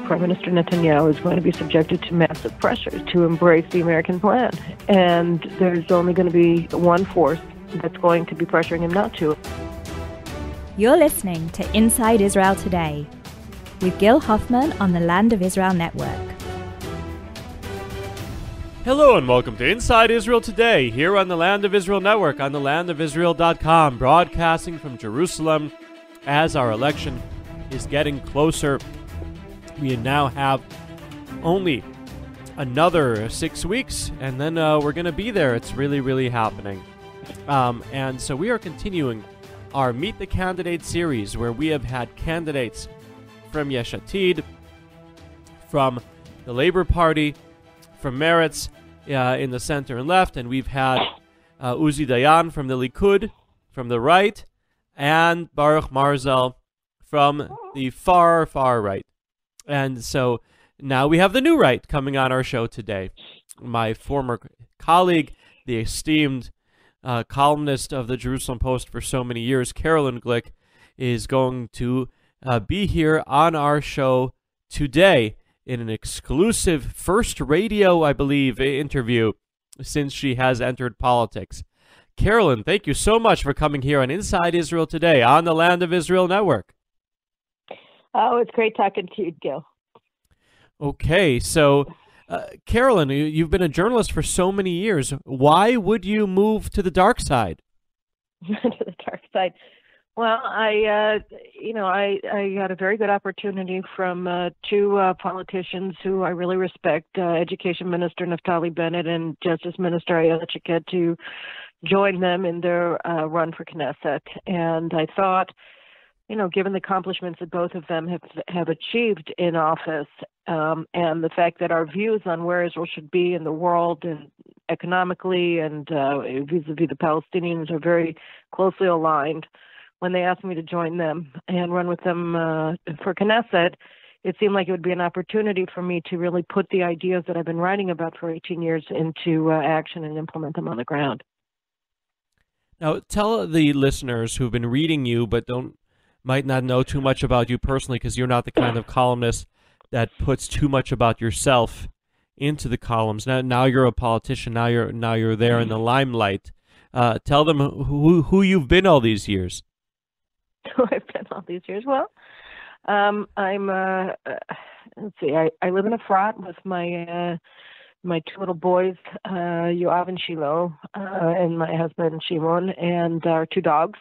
Prime Minister Netanyahu is going to be subjected to massive pressure to embrace the American plan. And there's only going to be one force that's going to be pressuring him not to. You're listening to Inside Israel Today with Gil Hoffman on the Land of Israel Network. Hello and welcome to Inside Israel Today, here on the Land of Israel Network, on the landofisrael.com, broadcasting from Jerusalem as our election is getting closer. We now have only another 6 weeks, and then we're going to be there. It's really, really happening. And so we are continuing our Meet the Candidate series, where we have had candidates from Yesh Atid, from the Labour Party, from Meretz in the center and left, and we've had Uzi Dayan from the Likud, from the right, and Baruch Marzel from the far, far right. And so now we have the new right coming on our show today. My former colleague, the esteemed columnist of the Jerusalem Post for so many years, Caroline Glick, is going to be here on our show today in an exclusive first radio, I believe, interview since she has entered politics. Caroline, thank you so much for coming here on Inside Israel Today on the Land of Israel Network. Oh, it's great talking to you, Gil. Okay, so Caroline, you've been a journalist for so many years. Why would you move to the dark side? To the dark side. Well, I had a very good opportunity from two politicians who I really respect, Education Minister Naftali Bennett and Justice Minister Ayelet Shaked, to join them in their run for Knesset. And I thought, given the accomplishments that both of them have achieved in office, and the fact that our views on where Israel should be in the world and economically and vis-a-vis the Palestinians are very closely aligned, when they asked me to join them and run with them for Knesset, it seemed like it would be an opportunity for me to really put the ideas that I've been writing about for 18 years into action and implement them on the ground. Now, tell the listeners who've been reading you but might not know too much about you personally, because you're not the kind of columnist that puts too much about yourself into the columns. Now you're a politician. Now you're there in the limelight. Tell them who you've been all these years. Who I've been all these years. Well, I'm let's see. I live in a frat with my two little boys, Yoav and Shiloh, and my husband Shimon, and our two dogs.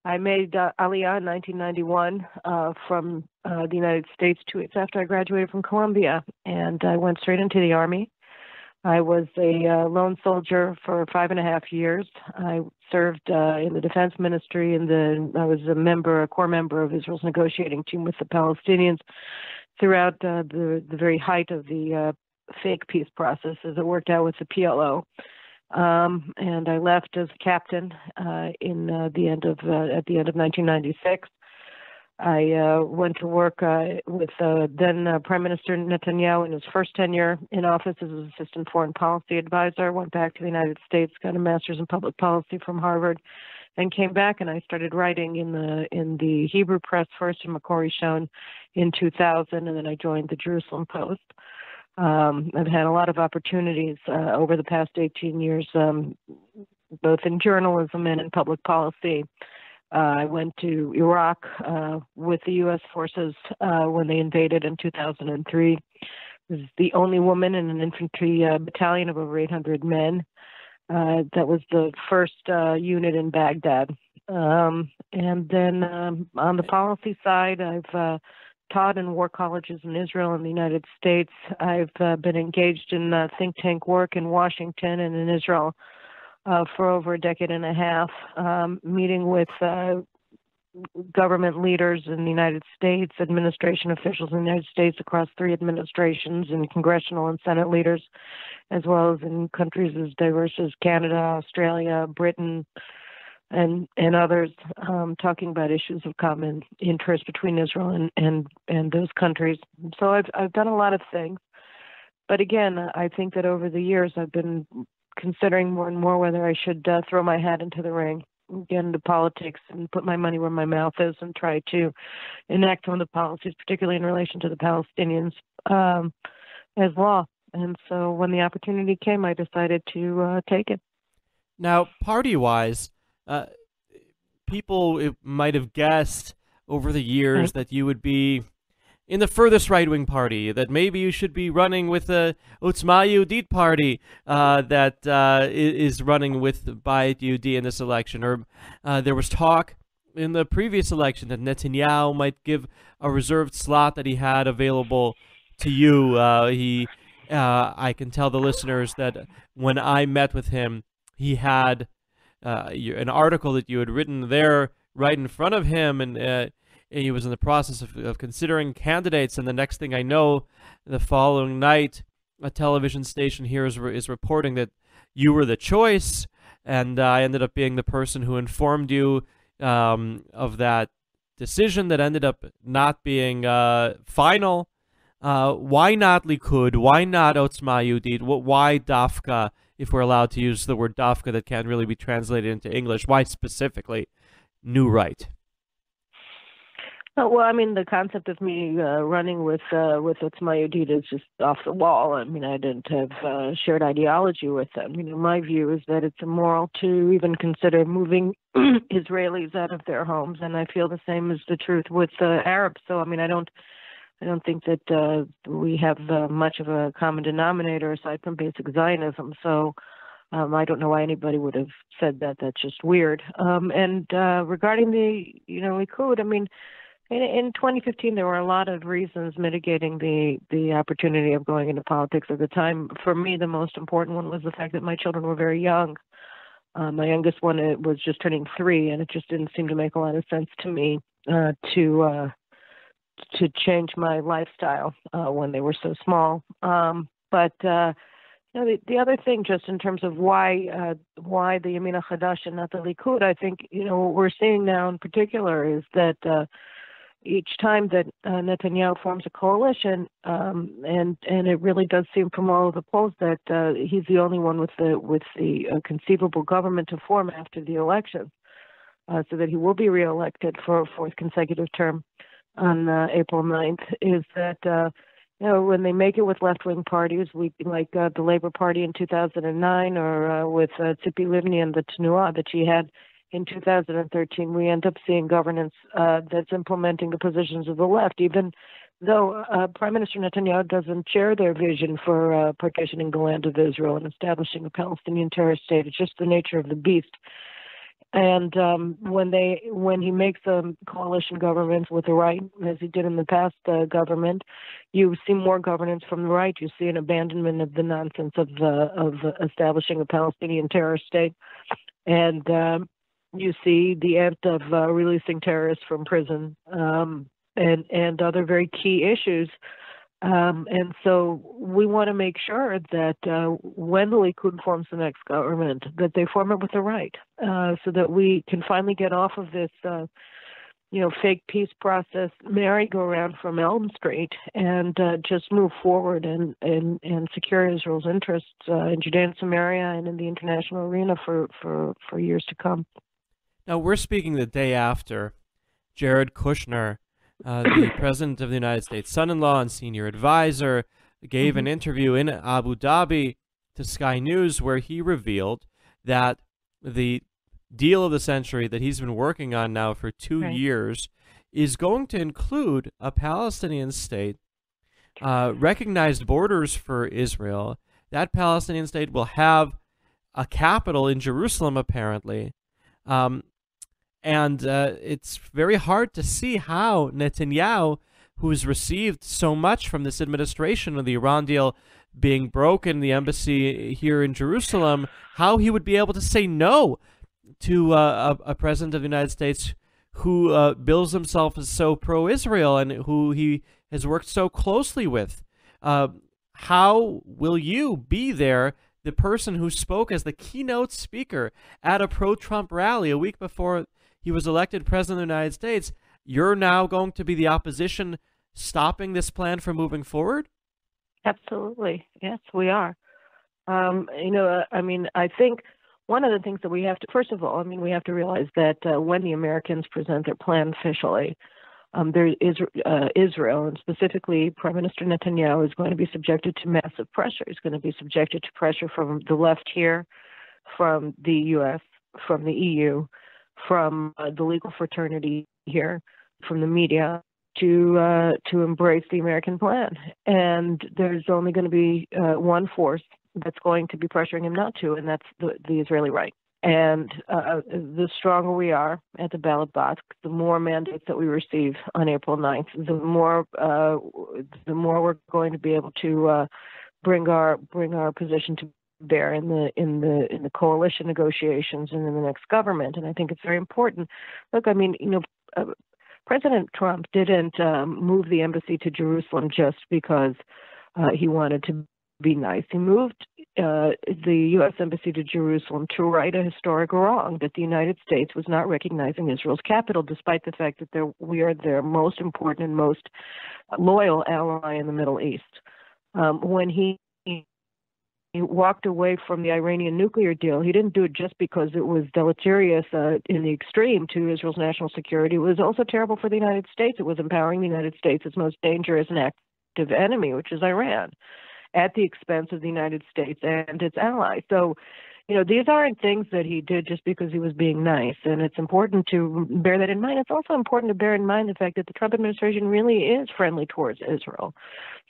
I made Aliyah in 1991 from the United States 2 weeks after I graduated from Columbia, and I went straight into the Army. I was a lone soldier for 5.5 years. I served in the defense ministry, and I was a core member of Israel's negotiating team with the Palestinians throughout the very height of the fake peace process as it worked out with the PLO. And I left as captain at the end of 1996. I went to work with then Prime Minister Netanyahu in his first tenure in office as his assistant foreign policy advisor. Went back to the United States, got a master's in public policy from Harvard, and came back. And I started writing in the Hebrew press first in Makori Shon in 2000, and then I joined the Jerusalem Post. I've had a lot of opportunities over the past 18 years, both in journalism and in public policy. I went to Iraq with the U.S. forces when they invaded in 2003. I was the only woman in an infantry battalion of over 800 men. That was the first unit in Baghdad. And then on the policy side, I've taught in war colleges in Israel and the United States. I've been engaged in think tank work in Washington and in Israel for over a decade and a half, meeting with government leaders in the United States, administration officials in the United States across 3 administrations, and congressional and Senate leaders, as well as in countries as diverse as Canada, Australia, Britain, and others, talking about issues of common interest between Israel and those countries. So I've done a lot of things. But again, I think that over the years I've been considering more and more whether I should throw my hat into the ring get into politics and put my money where my mouth is and try to enact some of the policies, particularly in relation to the Palestinians, as law. And so when the opportunity came, I decided to take it. Now, party-wise, people might have guessed over the years that you would be in the furthest right-wing party, that maybe you should be running with the Otzma Yehudit party that is running with Bayit Yehudi in this election. Or there was talk in the previous election that Netanyahu might give a reserved slot that he had available to you. I can tell the listeners that when I met with him, he had an article that you had written there right in front of him, and he was in the process of considering candidates. And the next thing I know, the following night, a television station here is reporting that you were the choice, and I ended up being the person who informed you of that decision that ended up not being final. Why not Likud? Why not Otzma Yehudit? Why Dafka, if we're allowed to use the word Dafka that can't really be translated into English? Why specifically New Right? Well, I mean, the concept of me running with Otzma Yehudit is just off the wall. I mean, I didn't have shared ideology with them. You know, my view is that it's immoral to even consider moving Israelis out of their homes, and I feel the same is the truth with Arabs. So, I mean, I don't think that we have much of a common denominator aside from basic Zionism. So I don't know why anybody would have said that. That's just weird. And regarding the, Likud, I mean, in 2015, there were a lot of reasons mitigating the opportunity of going into politics at the time. For me, the most important one was the fact that my children were very young. My youngest one was just turning 3, and it just didn't seem to make a lot of sense to me to change my lifestyle when they were so small. But the other thing, just in terms of why the Yamina Chadash and not the Likud, I think what we're seeing now in particular is that each time that Netanyahu forms a coalition, and it really does seem from all of the polls that he's the only one with the conceivable government to form after the election, so that he will be reelected for a 4th consecutive term on April 9th, is that when they make it with left-wing parties, like the Labour Party in 2009, or with Tzipi Livni and the Tenuah that she had in 2013, we end up seeing governance that's implementing the positions of the left, even though Prime Minister Netanyahu doesn't share their vision for partitioning the land of Israel and establishing a Palestinian terrorist state. It's just the nature of the beast. And when he makes a coalition government with the right, as he did in the past government, you see more governance from the right. You see an abandonment of the nonsense of establishing a Palestinian terrorist state, and you see the end of releasing terrorists from prison, and other very key issues. And so we want to make sure that when the Likud forms the next government, that they form it with the right, so that we can finally get off of this, fake peace process merry-go-round from Elm Street, and just move forward and secure Israel's interests in Judea and Samaria and in the international arena for years to come. Now, we're speaking the day after Jared Kushner, the President of the United States, son-in-law and senior advisor, gave an interview in Abu Dhabi to Sky News where he revealed that the deal of the century that he's been working on now for 2 years is going to include a Palestinian state, recognized borders for Israel. That Palestinian state will have a capital in Jerusalem, apparently. And it's very hard to see how Netanyahu, who's received so much from this administration of the Iran deal being broken, the embassy here in Jerusalem, how he would be able to say no to a president of the United States who bills himself as so pro-Israel and who he has worked so closely with. How will you be there, the person who spoke as the keynote speaker at a pro-Trump rally a week before he was elected president of the United States? You're now going to be the opposition stopping this plan from moving forward? Absolutely. Yes, we are. I mean, I think one of the things that we have to, first of all, I mean, we have to realize that when the Americans present their plan officially, there is Israel, and specifically Prime Minister Netanyahu, is going to be subjected to massive pressure. He's going to be subjected to pressure from the left here, from the U.S., from the EU, from the legal fraternity here, from the media, to embrace the American plan. And there's only going to be one force that's going to be pressuring him not to, and that's the Israeli right. And the stronger we are at the ballot box, the more mandates that we receive on April 9th, the more we're going to be able to bring our position to bear in the coalition negotiations and in the next government. And I think it's very important. Look, I mean, President Trump didn't move the embassy to Jerusalem just because he wanted to be nice. He moved the U.S. Embassy to Jerusalem to right a historic wrong, that the United States was not recognizing Israel's capital, despite the fact that we are their most important and most loyal ally in the Middle East. When he walked away from the Iranian nuclear deal, he didn't do it just because it was deleterious in the extreme to Israel's national security. It was also terrible for the United States. It was empowering the United States' its most dangerous and active enemy, which is Iran, at the expense of the United States and its allies. So, these aren't things that he did just because he was being nice, and it's important to bear that in mind. It's also important to bear in mind the fact that the Trump administration really is friendly towards Israel,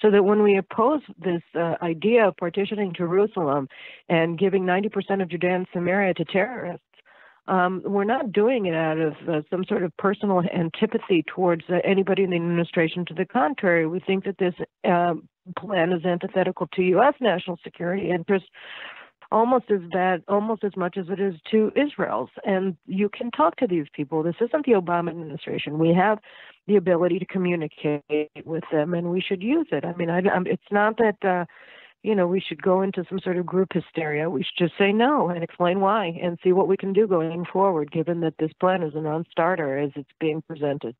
so that when we oppose this idea of partitioning Jerusalem and giving 90% of Judea and Samaria to terrorists, we're not doing it out of some sort of personal antipathy towards anybody in the administration. To the contrary, we think that this plan is antithetical to U.S. national security interests almost as much as it is to Israel's. And you can talk to these people. This isn't the Obama administration. We have the ability to communicate with them, and we should use it. I mean, it's not that we should go into some sort of group hysteria. We should just say no and explain why and see what we can do going forward, given that this plan is a non-starter as it's being presented.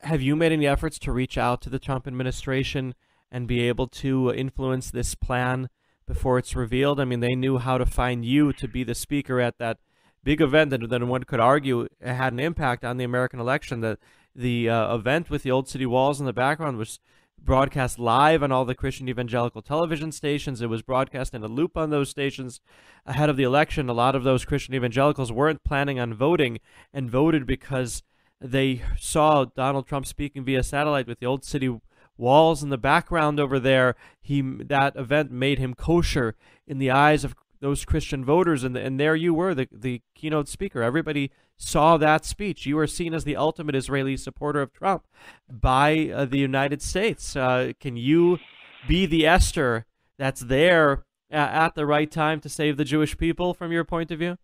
Have you made any efforts to reach out to the Trump administration and be able to influence this plan before it's revealed? I mean, they knew how to find you to be the speaker at that big event that then one could argue had an impact on the American election. The event with the Old City Walls in the background was broadcast live on all the Christian evangelical television stations. It was broadcast in a loop on those stations ahead of the election. A lot of those Christian evangelicals weren't planning on voting and voted because they saw Donald Trump speaking via satellite with the Old City Walls in the background over there. That event made him kosher in the eyes of those Christian voters, and there you were, the keynote speaker. Everybody saw that speech. You were seen as the ultimate Israeli supporter of Trump by the United States. Can you be the Esther that's there at the right time to save the Jewish people, from your point of view?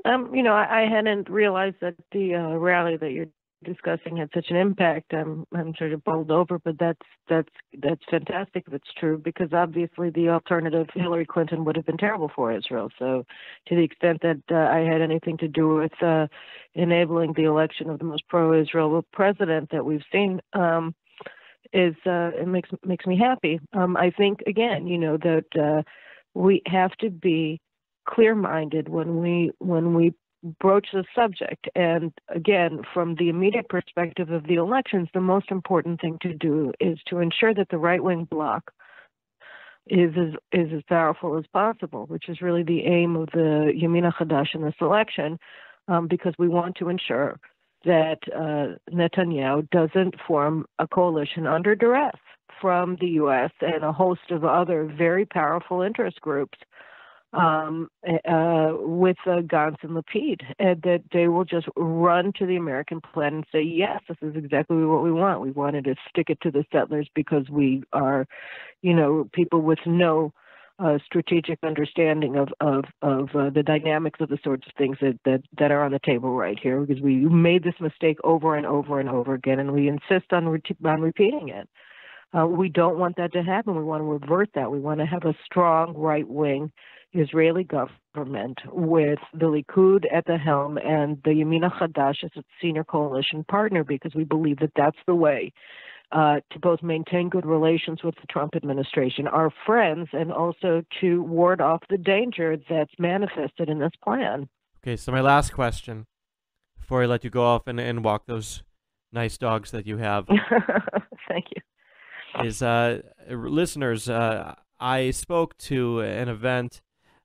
I hadn't realized that the rally that you're discussing had such an impact. I'm sort of bowled over, but that's fantastic if it's true, because obviously the alternative, Hillary Clinton, would have been terrible for Israel. So to the extent that I had anything to do with enabling the election of the most pro-Israel president that we've seen, it makes me happy. I think, again, that we have to be clear-minded when we broach the subject. And again, from the immediate perspective of the elections, the most important thing to do is to ensure that the right-wing bloc is as powerful as possible, which is really the aim of the Yamina Chadash in this election, because we want to ensure that Netanyahu doesn't form a coalition under duress from the U.S. and a host of other very powerful interest groups with Gantz and Lapid, and that they will just run to the American plan and say, yes, this is exactly what we want. We wanted to stick it to the settlers because we are, people with no strategic understanding of the dynamics of the sorts of things that are on the table right here, because we made this mistake over and over and over again, and we insist on repeating it. We don't want that to happen. We want to revert that. We want to have a strong right-wing Israeli government with the Likud at the helm and the Yamina Chadash as its senior coalition partner, because we believe that that's the way to both maintain good relations with the Trump administration, our friends, and also to ward off the danger that's manifested in this plan. Okay, so my last question before I let you go off and walk those nice dogs that you have. Thank you. Is listeners, I spoke to an event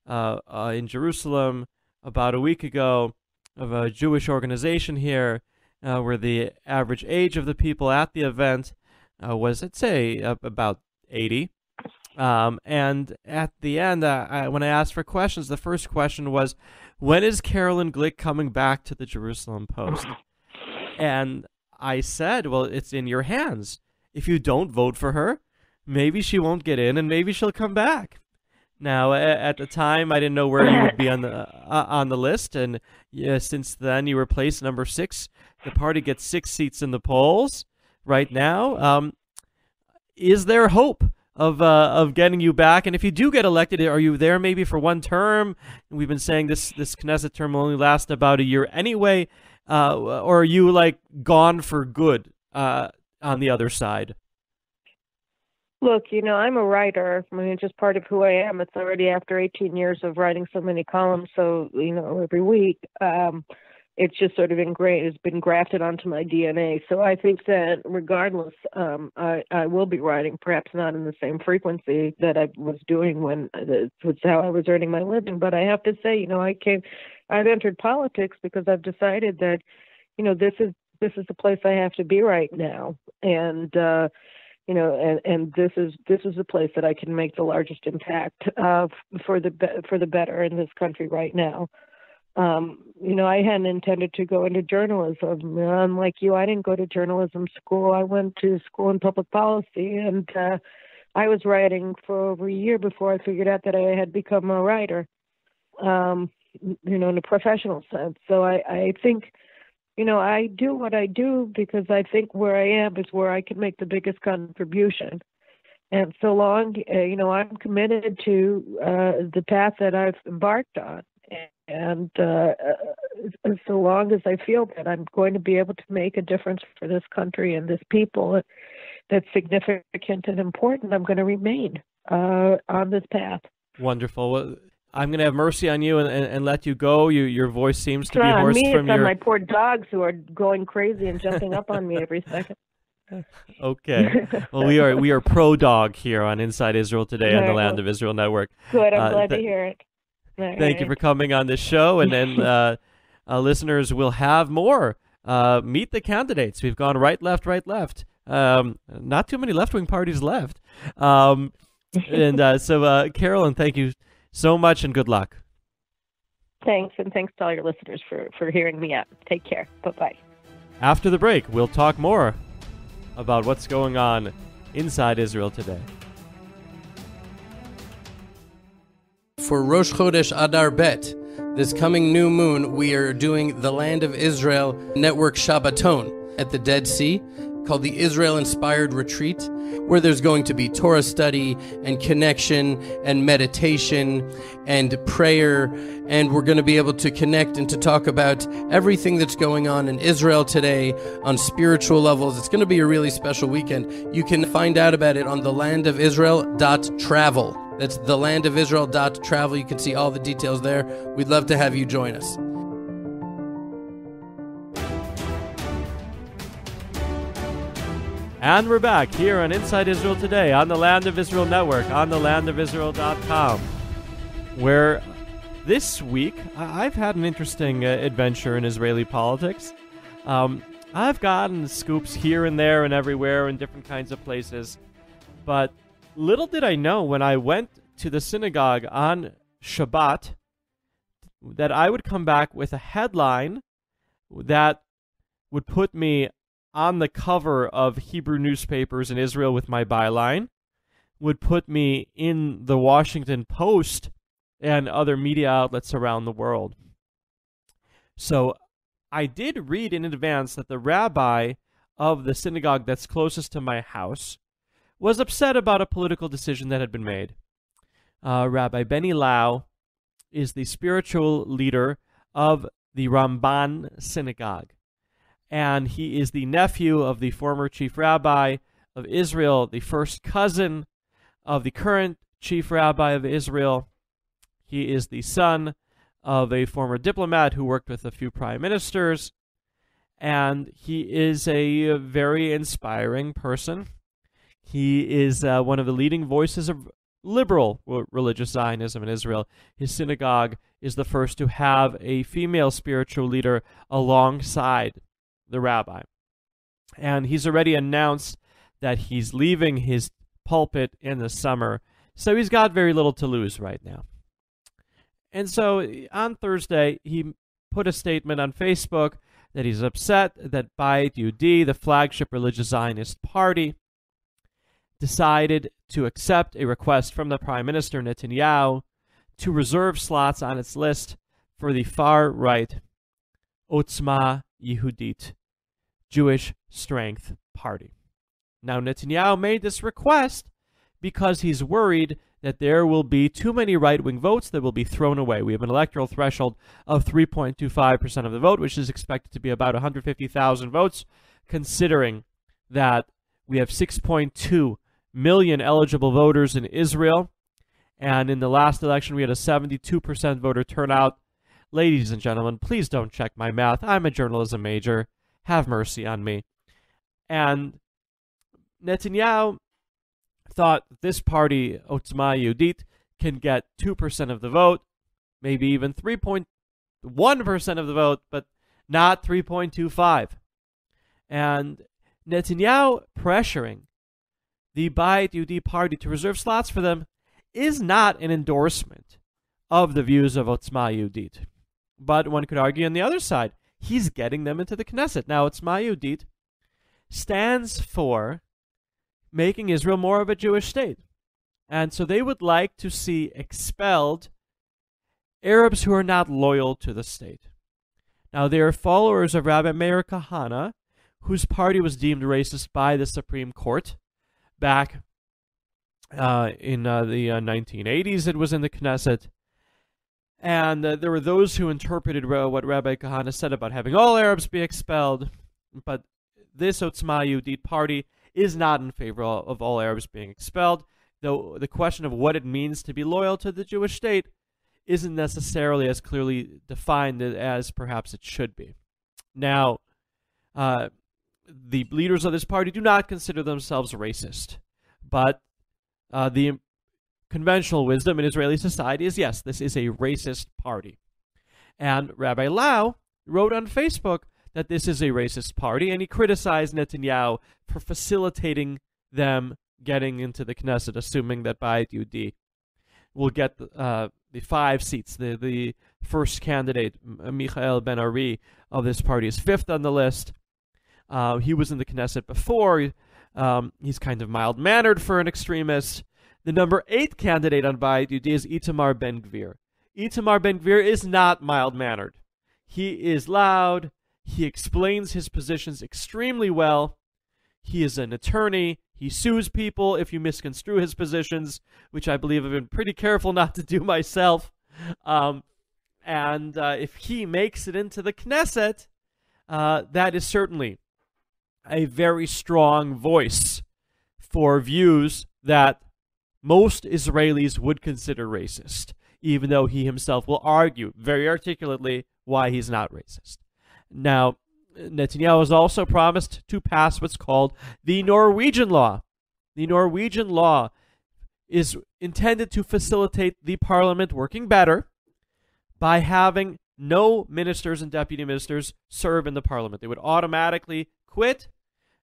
in Jerusalem about a week ago of a Jewish organization here where the average age of the people at the event was, I'd say, about 80. And at the end, when I asked for questions, the first question was, when is Caroline Glick coming back to the Jerusalem Post? And I said, well, it's in your hands. If you don't vote for her, maybe she won't get in, and maybe she'll come back. Now, at the time, I didn't know where you would be on the list, and since then, you were placed number 6. The party gets 6 seats in the polls right now. Is there hope of getting you back? And if you do get elected, are you there maybe for one term? We've been saying this Knesset term will only last about a year anyway. Or are you like gone for good on the other side? Look, I'm a writer. I mean, it's just part of who I am. It's already after 18 years of writing so many columns, so, every week. It's just sort of it's been grafted onto my DNA. So I think that regardless, I will be writing, perhaps not in the same frequency that I was doing when it was how I was earning my living. But I have to say, I've entered politics because I've decided that, this is the place I have to be right now, and and this is the place that I can make the largest impact for the better in this country right now. I hadn't intended to go into journalism. Unlike you, I didn't go to journalism school. I went to school in public policy, and I was writing for over a year before I figured out that I had become a writer. In a professional sense. So I think, I do what I do because I think where I am is where I can make the biggest contribution. And so long, I'm committed to the path that I've embarked on. And so long as I feel that I'm going to be able to make a difference for this country and this people that's significant and important, I'm going to remain on this path. Wonderful. Well, I'm going to have mercy on you and let you go. Your voice seems to be hoarse from your... my poor dogs who are going crazy and jumping up on me every second. Okay. Well, we are pro-dog here on Inside Israel Today on the Land of Israel Network. Good. I'm glad to hear it. Thank you for coming on this show. And then listeners will have more. Meet the candidates. We've gone right, left. Not too many left-wing parties left. So, Caroline, thank you so much and good luck. Thanks, and thanks to all your listeners for hearing me out. Take care. Bye-bye. After the break, we'll talk more about what's going on inside Israel today. For Rosh Chodesh Adar Bet, this coming new moon, we are doing the Land of Israel Network Shabbaton at the Dead Sea, called the Israel-Inspired Retreat, where there's going to be Torah study and connection and meditation and prayer, and we're going to be able to connect and to talk about everything that's going on in Israel today on spiritual levels. It's going to be a really special weekend. You can find out about it on thelandofisrael.travel. That's thelandofisrael.travel. You can see all the details there. We'd love to have you join us. And we're back here on Inside Israel Today on the Land of Israel Network, on thelandofisrael.com, where this week I've had an interesting adventure in Israeli politics. I've gotten scoops here and there and everywhere in different kinds of places, but little did I know when I went to the synagogue on Shabbat that I would come back with a headline that would put me on the cover of Hebrew newspapers in Israel with my byline, would put me in the Washington Post and other media outlets around the world. So I did read in advance that the rabbi of the synagogue that's closest to my house was upset about a political decision that had been made. Rabbi Benny Lau is the spiritual leader of the Ramban synagogue, and he is the nephew of the former chief rabbi of Israel, the first cousin of the current chief rabbi of Israel. He is the son of a former diplomat who worked with a few prime ministers, and he is a very inspiring person. He is one of the leading voices of liberal religious Zionism in Israel. His synagogue is the first to have a female spiritual leader alongside the rabbi. And he's already announced that he's leaving his pulpit in the summer, so he's got very little to lose right now. And so on Thursday, he put a statement on Facebook that he's upset that Bayit Yehudi, the flagship religious Zionist party, decided to accept a request from the Prime Minister Netanyahu to reserve slots on its list for the far-right Otzma Yehudit, Jewish Strength Party. Now, Netanyahu made this request because he's worried that there will be too many right-wing votes that will be thrown away. We have an electoral threshold of 3.25% of the vote, which is expected to be about 150,000 votes, considering that we have 6.2 million eligible voters in Israel, and in the last election we had a 72% voter turnout. Ladies and gentlemen, please don't check my math. I'm a journalism major. Have mercy on me. And Netanyahu thought this party, Otzma Yehudit, can get 2% of the vote, maybe even 3.1% of the vote, but not 3.25. And Netanyahu pressuring the Bayit Yehudi party to reserve slots for them is not an endorsement of the views of Otzma Yehudit. But one could argue on the other side, he's getting them into the Knesset. Now, Otzma Yehudit stands for making Israel more of a Jewish state. And so they would like to see expelled Arabs who are not loyal to the state. Now, they are followers of Rabbi Meir Kahana, whose party was deemed racist by the Supreme Court back in the 1980s. It was in the Knesset. And there were those who interpreted what Rabbi Kahana said about having all Arabs be expelled. But this Otzma Yehudit party is not in favor of all Arabs being expelled, though the question of what it means to be loyal to the Jewish state isn't necessarily as clearly defined as perhaps it should be. Now, the leaders of this party do not consider themselves racist, but the conventional wisdom in Israeli society is, yes, this is a racist party. And Rabbi Lau wrote on Facebook that this is a racist party, and he criticized Netanyahu for facilitating them getting into the Knesset, assuming that Bayit Yehudi will get the 5 seats. The first candidate, Michael Ben Ari, of this party is 5th on the list. He was in the Knesset before. He's kind of mild-mannered for an extremist. The number 8 candidate on Bayit Yehudi is Itamar Ben Gvir. Itamar Ben Gvir is not mild-mannered. He is loud. He explains his positions extremely well. He is an attorney. He sues people if you misconstrue his positions, which I believe I've been pretty careful not to do myself. And if he makes it into the Knesset, that is certainly a very strong voice for views that most Israelis would consider racist, even though he himself will argue very articulately why he's not racist. Now, Netanyahu has also promised to pass what's called the Norwegian law. The Norwegian law is intended to facilitate the parliament working better by having no ministers and deputy ministers serve in the parliament. They would automatically quit,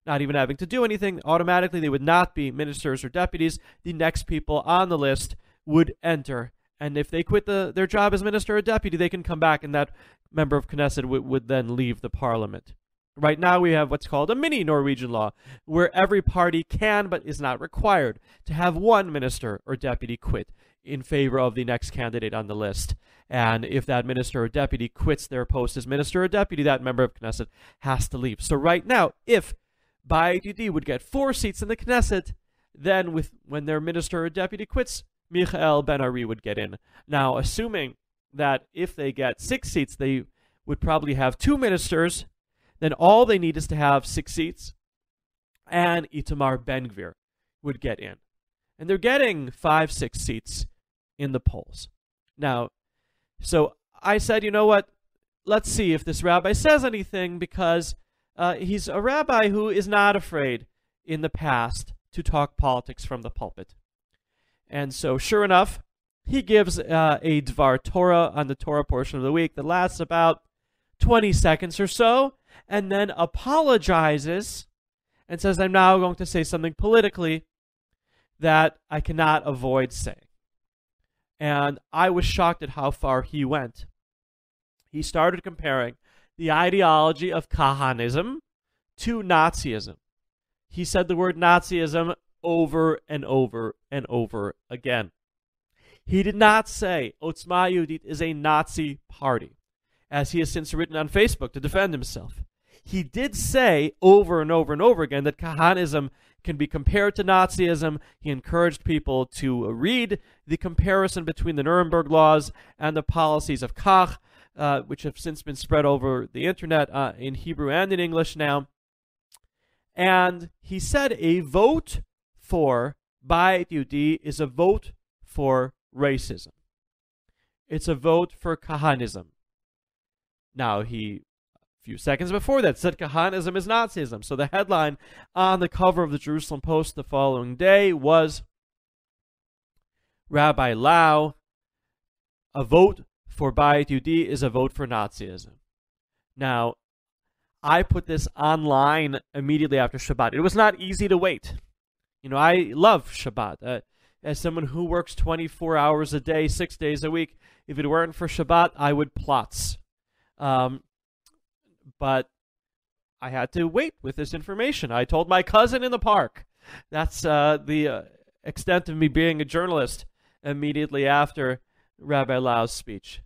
not even having to do anything. Automatically, they would not be ministers or deputies. The next people on the list would enter. And if they quit their job as minister or deputy, they can come back, and that member of Knesset would then leave the parliament. Right now, we have what's called a mini Norwegian law, where every party can, but is not required, to have one minister or deputy quit in favor of the next candidate on the list. And if that minister or deputy quits their post as minister or deputy, that member of Knesset has to leave. So right now, if Bayit Yehudi would get 4 seats in the Knesset, then when their minister or deputy quits, Michael Ben Ari would get in. Now, assuming that if they get 6 seats, they would probably have 2 ministers, then all they need is to have 6 seats. and Itamar Ben-Gvir would get in. And they're getting 5-6 seats in the polls. Now, so I said, you know what? Let's see if this rabbi says anything, because he's a rabbi who is not afraid in the past to talk politics from the pulpit. And so, sure enough, he gives a Dvar Torah on the Torah portion of the week that lasts about 20 seconds or so, and then apologizes and says, I'm now going to say something politically that I cannot avoid saying. And I was shocked at how far he went. He started comparing the ideology of Kahanism to Nazism. He said the word Nazism over and over and over again. He did not say Otzma Yehudit is a Nazi party, as he has since written on Facebook to defend himself. He did say over and over and over again that Kahanism can be compared to Nazism. He encouraged people to read the comparison between the Nuremberg laws and the policies of Kach, which have since been spread over the internet in Hebrew and in English now. And he said a vote for Bayit Yehudi is a vote for racism. It's a vote for Kahanism. Now, a few seconds before that, said Kahanism is Nazism. So the headline on the cover of the Jerusalem Post the following day was, Rabbi Lau, a vote for Bayit Yehudi is a vote for Nazism. Now, I put this online immediately after Shabbat. It was not easy to wait. You know, I love Shabbat. As someone who works 24 hours a day, 6 days a week, if it weren't for Shabbat, I would plotz. But I had to wait with this information. I told my cousin in the park. That's the extent of me being a journalist immediately after Rabbi Lau's speech.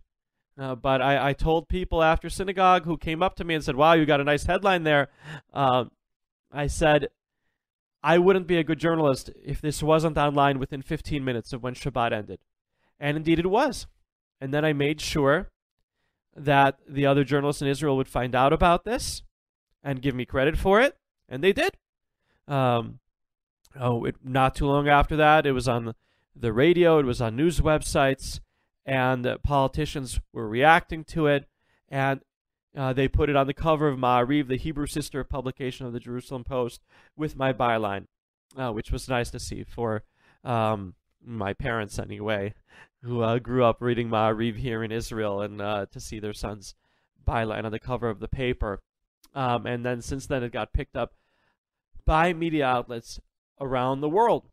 But I told people after synagogue who came up to me and said, wow, you got a nice headline there. I said, I wouldn't be a good journalist if this wasn't online within 15 minutes of when Shabbat ended. And indeed it was. And then I made sure that the other journalists in Israel would find out about this and give me credit for it. And they did. Not too long after that, it was on the radio, it was on news websites, and politicians were reacting to it, and they put it on the cover of Ma'ariv, the Hebrew sister publication of the Jerusalem Post, with my byline, which was nice to see for my parents anyway, who grew up reading Ma'ariv here in Israel, and to see their son's byline on the cover of the paper. And then since then it got picked up by media outlets around the world.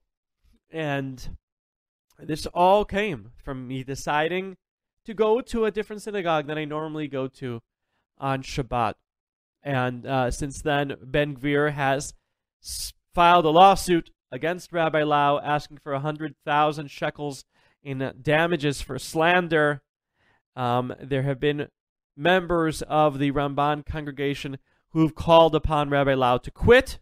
And this all came from me deciding to go to a different synagogue than I normally go to on Shabbat. And since then, Ben-Gvir has filed a lawsuit against Rabbi Lau asking for 100,000 shekels in damages for slander. There have been members of the Ramban congregation who've called upon Rabbi Lau to quit.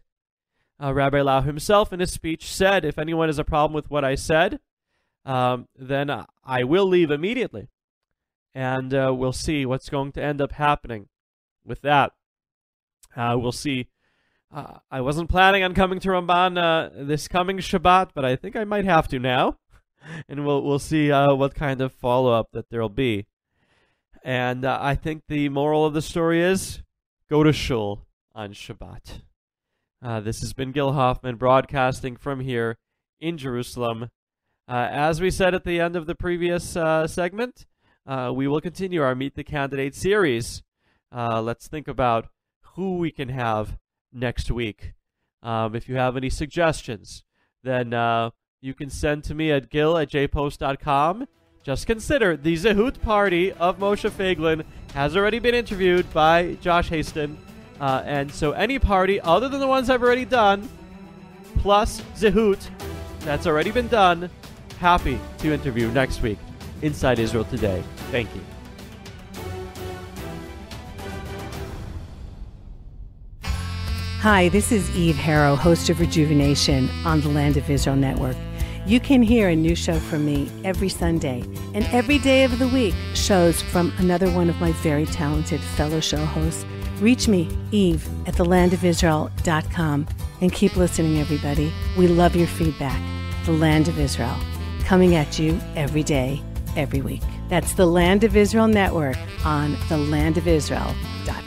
Rabbi Lau himself in his speech said, if anyone has a problem with what I said, then I will leave immediately. And we'll see what's going to end up happening with that. We'll see. I wasn't planning on coming to Ramban this coming Shabbat, but I think I might have to now. And we'll see what kind of follow-up that there'll be. And I think the moral of the story is, go to shul on Shabbat. This has been Gil Hoffman broadcasting from here in Jerusalem. As we said at the end of the previous segment, we will continue our Meet the Candidate series. Let's think about who we can have next week. If you have any suggestions, then you can send to me at gil@jpost.com. Just consider the Zehut party of Moshe Feiglin has already been interviewed by Josh Haston. And so any party other than the ones I've already done, plus Zehut, that's already been done, happy to interview next week Inside Israel Today. Thank you. Hi, this is Eve Harrow, host of Rejuvenation on the Land of Israel Network. You can hear a new show from me every Sunday, and every day of the week, shows from another one of my very talented fellow show hosts. Reach me, Eve, at thelandofisrael.com. And keep listening, everybody. We love your feedback. The Land of Israel, coming at you every day, every week. That's the Land of Israel Network on thelandofisrael.com.